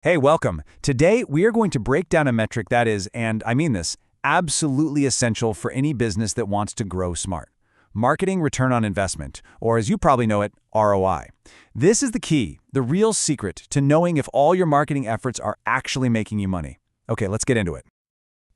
Hey, welcome. Today, we are going to break down a metric that is, and I mean this, absolutely essential for any business that wants to grow smart. Marketing return on investment, or as you probably know it, ROI. This is the key, the real secret to knowing if all your marketing efforts are actually making you money. Okay, let's get into it.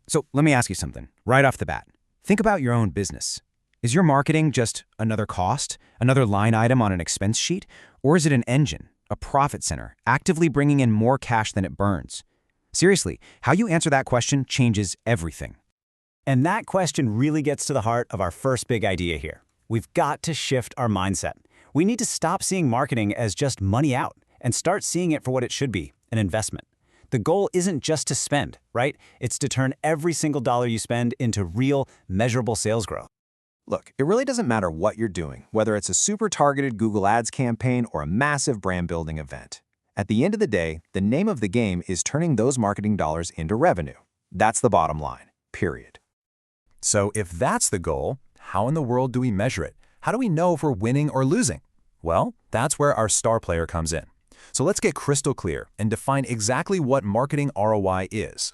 So let me ask you something, right off the bat. Think about your own business. Is your marketing just another cost, another line item on an expense sheet, or is it an engine, a profit center, actively bringing in more cash than it burns? Seriously, how you answer that question changes everything. And that question really gets to the heart of our first big idea here. We've got to shift our mindset. We need to stop seeing marketing as just money out and start seeing it for what it should be, an investment. The goal isn't just to spend, right? It's to turn every single dollar you spend into real, measurable sales growth. Look, it really doesn't matter what you're doing, whether it's a super targeted Google Ads campaign or a massive brand building event. At the end of the day, the name of the game is turning those marketing dollars into revenue. That's the bottom line, period. So if that's the goal, how in the world do we measure it? How do we know if we're winning or losing? Well, that's where our star player comes in. So let's get crystal clear and define exactly what marketing ROI is.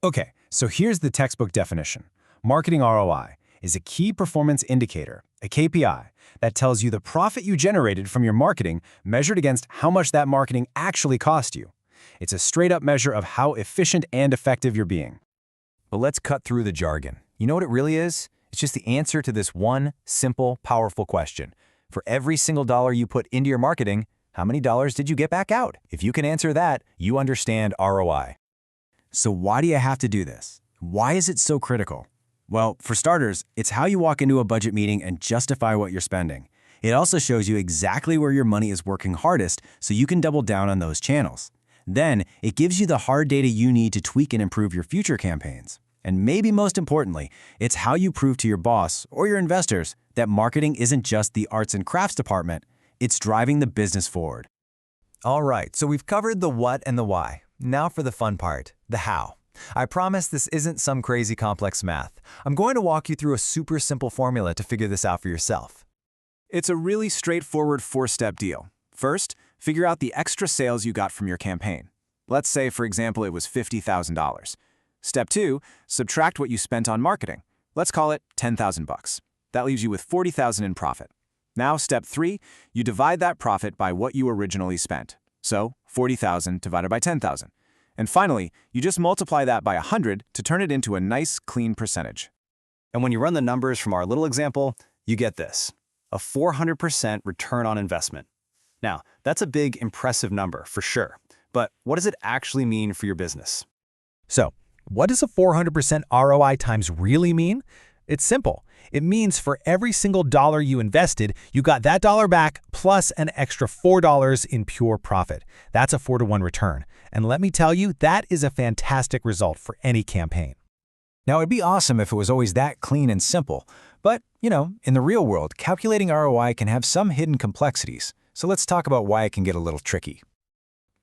Okay, so here's the textbook definition. Marketing ROI is a key performance indicator, a KPI, that tells you the profit you generated from your marketing measured against how much that marketing actually cost you. It's a straight-up measure of how efficient and effective you're being. But let's cut through the jargon. You know what it really is? It's just the answer to this one simple, powerful question. For every single dollar you put into your marketing, how many dollars did you get back out? If you can answer that, you understand ROI. So why do you have to do this? Why is it so critical? Well, for starters, it's how you walk into a budget meeting and justify what you're spending. It also shows you exactly where your money is working hardest so you can double down on those channels. Then, it gives you the hard data you need to tweak and improve your future campaigns. And maybe most importantly, it's how you prove to your boss or your investors that marketing isn't just the arts and crafts department, it's driving the business forward. All right, so we've covered the what and the why. Now for the fun part, the how. I promise this isn't some crazy complex math. I'm going to walk you through a super simple formula to figure this out for yourself. It's a really straightforward four-step deal. First, figure out the extra sales you got from your campaign. Let's say, for example, it was $50,000. Step 2, subtract what you spent on marketing. Let's call it $10,000. That leaves you with $40,000 in profit. Now, step 3, you divide that profit by what you originally spent. So, $40,000 divided by $10,000. And finally, you just multiply that by 100 to turn it into a nice, clean percentage. And when you run the numbers from our little example, you get this, a 400% return on investment. Now, that's a big, impressive number for sure. But what does it actually mean for your business? So, what does a 400% ROI times really mean? It's simple. It means for every single dollar you invested, you got that dollar back plus an extra $4 in pure profit. That's a 4-to-1 return. And let me tell you, that is a fantastic result for any campaign. Now, it'd be awesome if it was always that clean and simple. But, in the real world, calculating ROI can have some hidden complexities. So let's talk about why it can get a little tricky.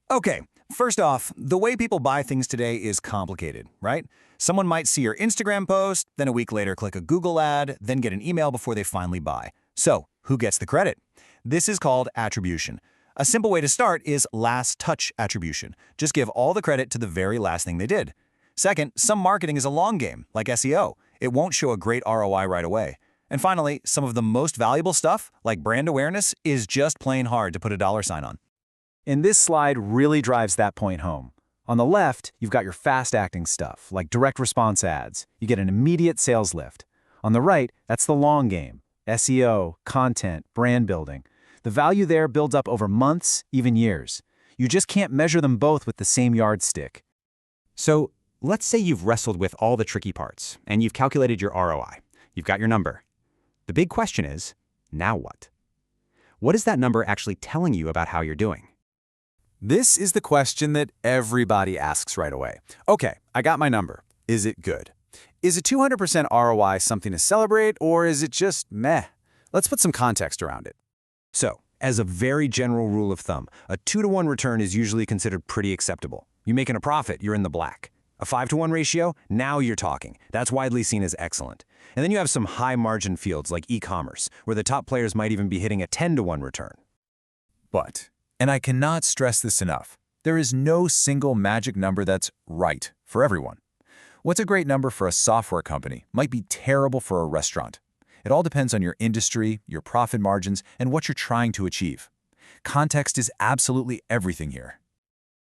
Okay, first off, the way people buy things today is complicated, right? Someone might see your Instagram post, then a week later click a Google ad, then get an email before they finally buy. So, who gets the credit? This is called attribution. A simple way to start is last touch attribution. Just give all the credit to the very last thing they did. Second, some marketing is a long game, like SEO. It won't show a great ROI right away. And finally, some of the most valuable stuff, like brand awareness, is just plain hard to put a dollar sign on. And this slide really drives that point home. On the left, you've got your fast-acting stuff, like direct response ads. You get an immediate sales lift. On the right, that's the long game, SEO, content, brand building. The value there builds up over months, even years. You just can't measure them both with the same yardstick. So let's say you've wrestled with all the tricky parts, and you've calculated your ROI. You've got your number. The big question is, now what? What is that number actually telling you about how you're doing? This is the question that everybody asks right away. Okay, I got my number. Is it good? Is a 200% ROI something to celebrate, or is it just meh? Let's put some context around it. So, as a very general rule of thumb, a 2-to-1 return is usually considered pretty acceptable. You're making a profit, you're in the black. A 5-to-1 ratio, now you're talking. That's widely seen as excellent. And then you have some high-margin fields like e-commerce, where the top players might even be hitting a 10-to-1 return. But, and I cannot stress this enough, There is no single magic number that's right for everyone. What's a great number for a software company might be terrible for a restaurant. It all depends on your industry, your profit margins, and what you're trying to achieve. Context is absolutely everything here.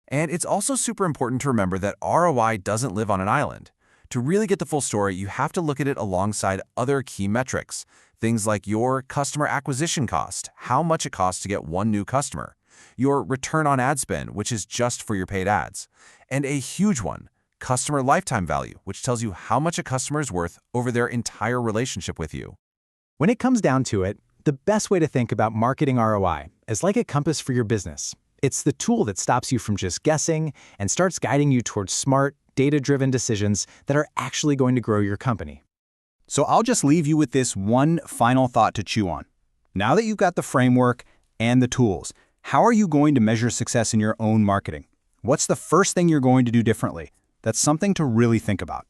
And it's also super important to remember that ROI doesn't live on an island. To really get the full story, you have to look at it alongside other key metrics. Things like your customer acquisition cost, how much it costs to get one new customer, your return on ad spend, which is just for your paid ads, and a huge one, customer lifetime value, which tells you how much a customer is worth over their entire relationship with you. When it comes down to it, the best way to think about marketing ROI is like a compass for your business. It's the tool that stops you from just guessing and starts guiding you towards smart, data-driven decisions that are actually going to grow your company. So I'll just leave you with this one final thought to chew on. Now that you've got the framework and the tools, how are you going to measure success in your own marketing? What's the first thing you're going to do differently? That's something to really think about.